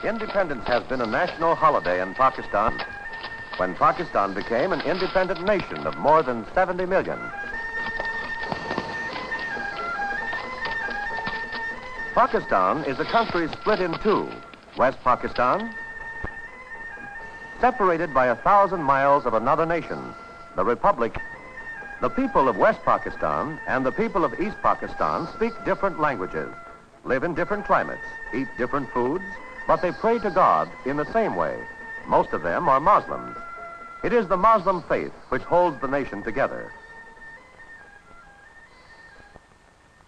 Independence has been a national holiday in Pakistan when Pakistan became an independent nation of more than 70 million. Pakistan is a country split in two. West Pakistan, separated by 1,000 miles of another nation, the Republic. The people of West Pakistan and the people of East Pakistan speak different languages, live in different climates, eat different foods, but they pray to God in the same way. Most of them are Muslims. It is the Muslim faith which holds the nation together.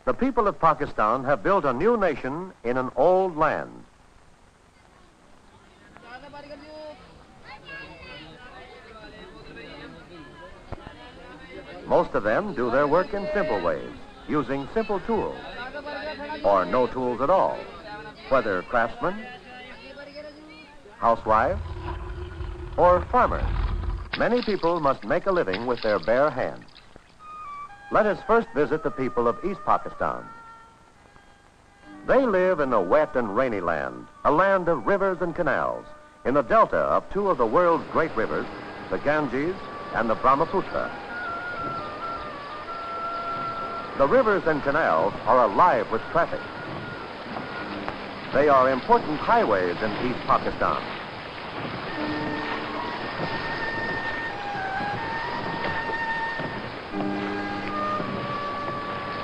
The people of Pakistan have built a new nation in an old land. Most of them do their work in simple ways, using simple tools, or no tools at all, whether craftsmen, housewives, or farmers. Many people must make a living with their bare hands. Let us first visit the people of East Pakistan. They live in a wet and rainy land, a land of rivers and canals, in the delta of two of the world's great rivers, the Ganges and the Brahmaputra. The rivers and canals are alive with traffic. They are important highways in East Pakistan.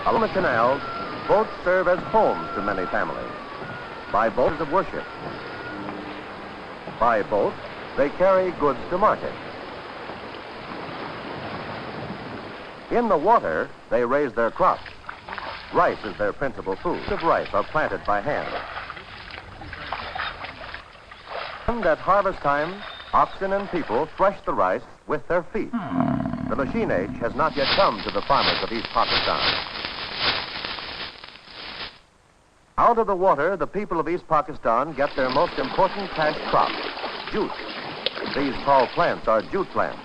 Along the canals, boats serve as homes to many families. By boats of worship. By boat, they carry goods to market. In the water, they raise their crops. Rice is their principal food. Of rice are planted by hand. And at harvest time, oxen and people thresh the rice with their feet. The machine age has not yet come to the farmers of East Pakistan. Out of the water, the people of East Pakistan get their most important cash crop, jute. These tall plants are jute plants.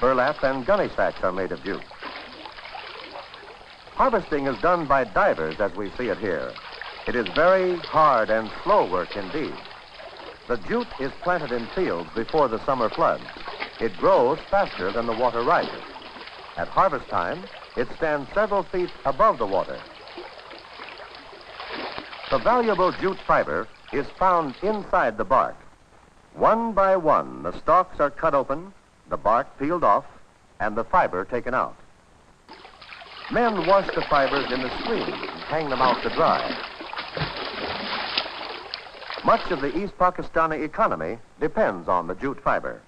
Burlap and gunny sacks are made of jute. Harvesting is done by divers as we see it here. It is very hard and slow work indeed. The jute is planted in fields before the summer floods. It grows faster than the water rises. At harvest time, it stands several feet above the water. The valuable jute fiber is found inside the bark. One by one, the stalks are cut open, the bark peeled off, and the fiber taken out. Men wash the fibers in the stream and hang them out to dry. Much of the East Pakistani economy depends on the jute fiber.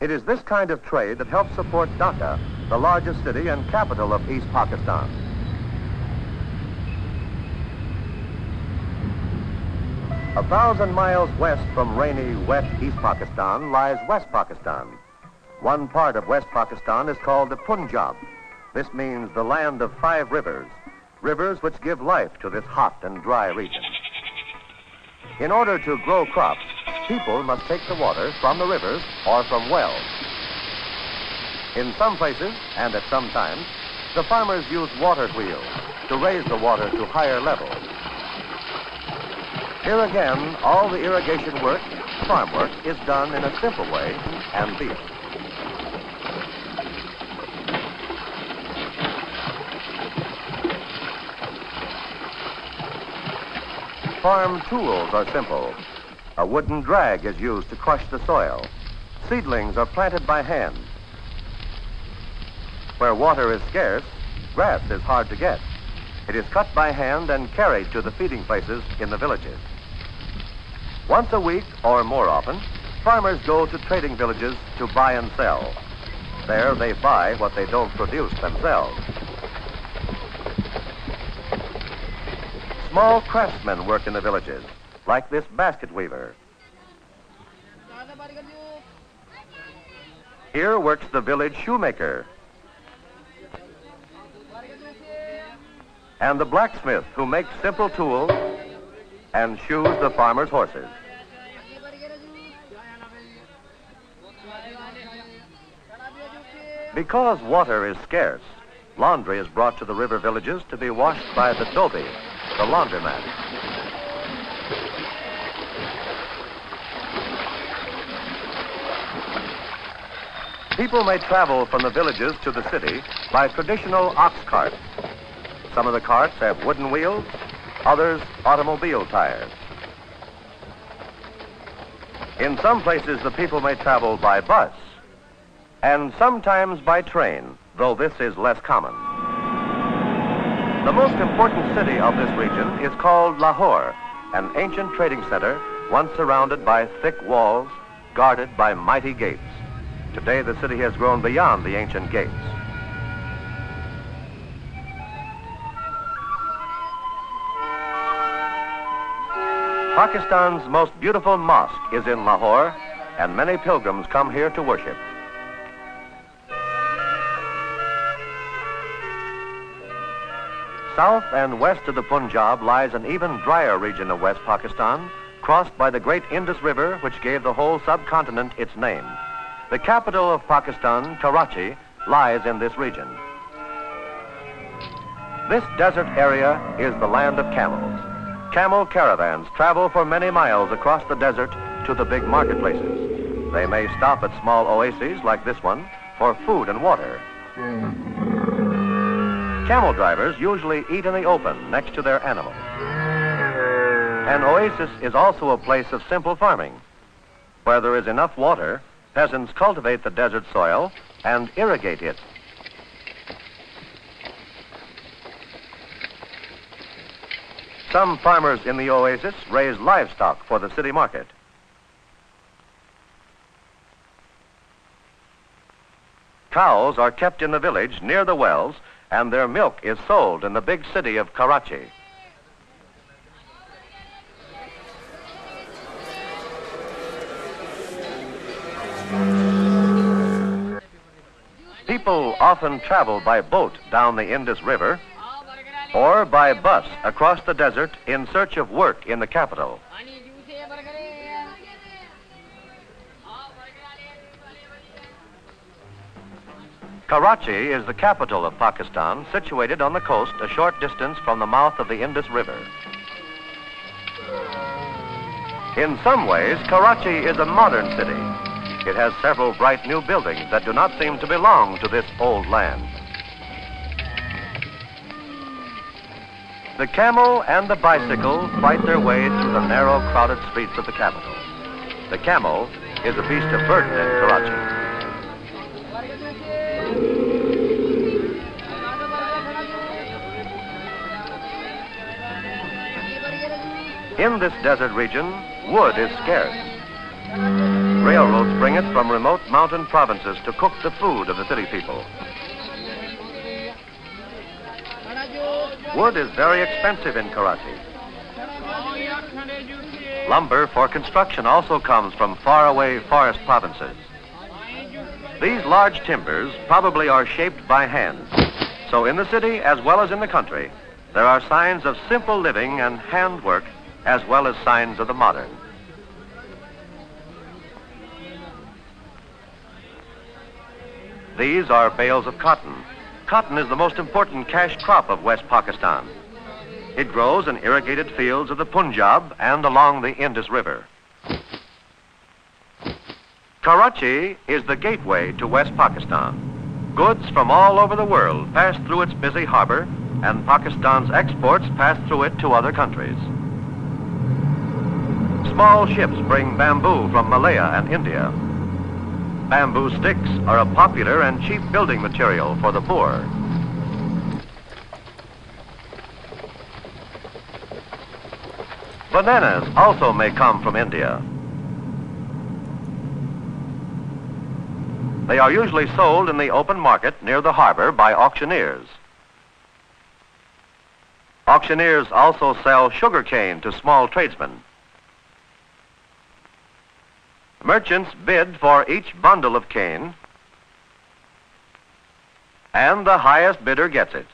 It is this kind of trade that helps support Dhaka, the largest city and capital of East Pakistan. A 1,000 miles west from rainy, wet East Pakistan lies West Pakistan. One part of West Pakistan is called the Punjab. This means the land of 5 rivers, rivers which give life to this hot and dry region. In order to grow crops, people must take the water from the rivers or from wells. In some places, and at some times, the farmers use water wheels to raise the water to higher levels. Here again, all the irrigation work, farm work, is done in a simple way and field. Farm tools are simple. A wooden drag is used to crush the soil. Seedlings are planted by hand. Where water is scarce, grass is hard to get. It is cut by hand and carried to the feeding places in the villages. Once a week, or more often, farmers go to trading villages to buy and sell. There they buy what they don't produce themselves. Small craftsmen work in the villages, like this basket weaver. Here works the village shoemaker and the blacksmith who makes simple tools and shoes the farmers' horses. Because water is scarce, laundry is brought to the river villages to be washed by the dhobi, the laundromat. People may travel from the villages to the city by traditional ox carts. Some of the carts have wooden wheels, others automobile tires. In some places, the people may travel by bus, and sometimes by train, though this is less common. The most important city of this region is called Lahore, an ancient trading center once surrounded by thick walls, guarded by mighty gates. Today, the city has grown beyond the ancient gates. Pakistan's most beautiful mosque is in Lahore, and many pilgrims come here to worship. South and west of the Punjab lies an even drier region of West Pakistan, crossed by the great Indus River, which gave the whole subcontinent its name. The capital of Pakistan, Karachi, lies in this region. This desert area is the land of camels. Camel caravans travel for many miles across the desert to the big marketplaces. They may stop at small oases like this one for food and water. Camel drivers usually eat in the open next to their animals. An oasis is also a place of simple farming. Where there is enough water, peasants cultivate the desert soil and irrigate it. Some farmers in the oasis raise livestock for the city market. Cows are kept in the village near the wells, and their milk is sold in the big city of Karachi. People often travel by boat down the Indus River or by bus across the desert in search of work in the capital. Karachi is the capital of Pakistan, situated on the coast a short distance from the mouth of the Indus River. In some ways, Karachi is a modern city. It has several bright new buildings that do not seem to belong to this old land. The camel and the bicycle fight their way through the narrow, crowded streets of the capital. The camel is a beast of burden in Karachi. In this desert region, wood is scarce. Railroads bring it from remote mountain provinces to cook the food of the city people. Wood is very expensive in Karachi. Lumber for construction also comes from faraway forest provinces. These large timbers probably are shaped by hand. So in the city, as well as in the country, there are signs of simple living and handwork, as well as signs of the modern. These are bales of cotton. Cotton is the most important cash crop of West Pakistan. It grows in irrigated fields of the Punjab and along the Indus River. Karachi is the gateway to West Pakistan. Goods from all over the world pass through its busy harbor, and Pakistan's exports pass through it to other countries. Small ships bring bamboo from Malaya and India. Bamboo sticks are a popular and cheap building material for the poor. Bananas also may come from India. They are usually sold in the open market near the harbor by auctioneers. Auctioneers also sell sugarcane to small tradesmen. Merchants bid for each bundle of cane, and the highest bidder gets it.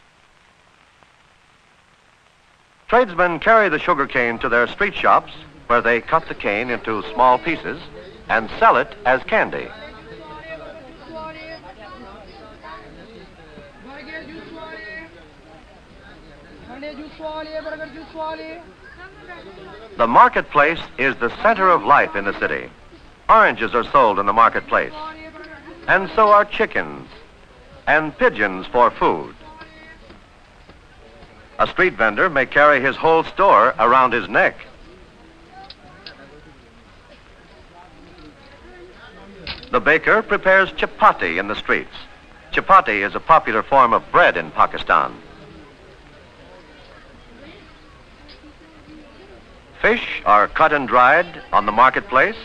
Tradesmen carry the sugar cane to their street shops, where they cut the cane into small pieces and sell it as candy. The marketplace is the center of life in the city. Oranges are sold in the marketplace. and so are chickens and pigeons for food. A street vendor may carry his whole store around his neck. The baker prepares chapati in the streets. Chapati is a popular form of bread in Pakistan. Fish are cut and dried on the marketplace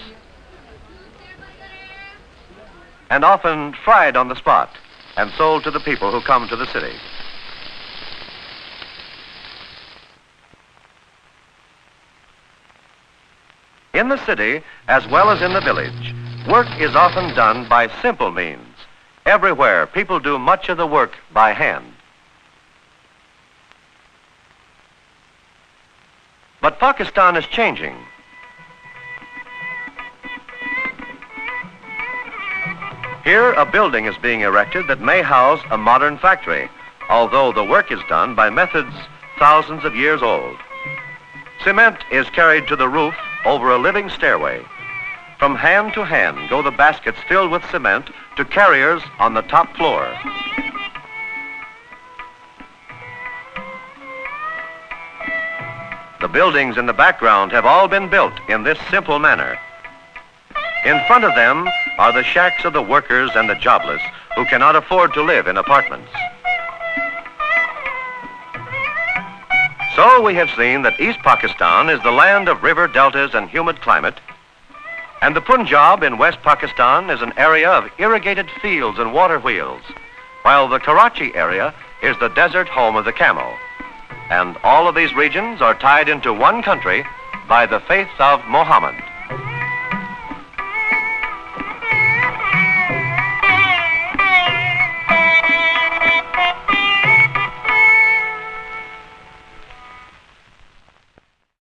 and often fried on the spot and sold to the people who come to the city. In the city, as well as in the village, work is often done by simple means. Everywhere, people do much of the work by hand. But Pakistan is changing. Here, a building is being erected that may house a modern factory, although the work is done by methods thousands of years old. Cement is carried to the roof over a living stairway. From hand to hand go the baskets filled with cement to carriers on the top floor. The buildings in the background have all been built in this simple manner. In front of them are the shacks of the workers and the jobless who cannot afford to live in apartments. So we have seen that East Pakistan is the land of river deltas and humid climate, and the Punjab in West Pakistan is an area of irrigated fields and water wheels, while the Karachi area is the desert home of the camel. And all of these regions are tied into one country by the faith of Muhammad.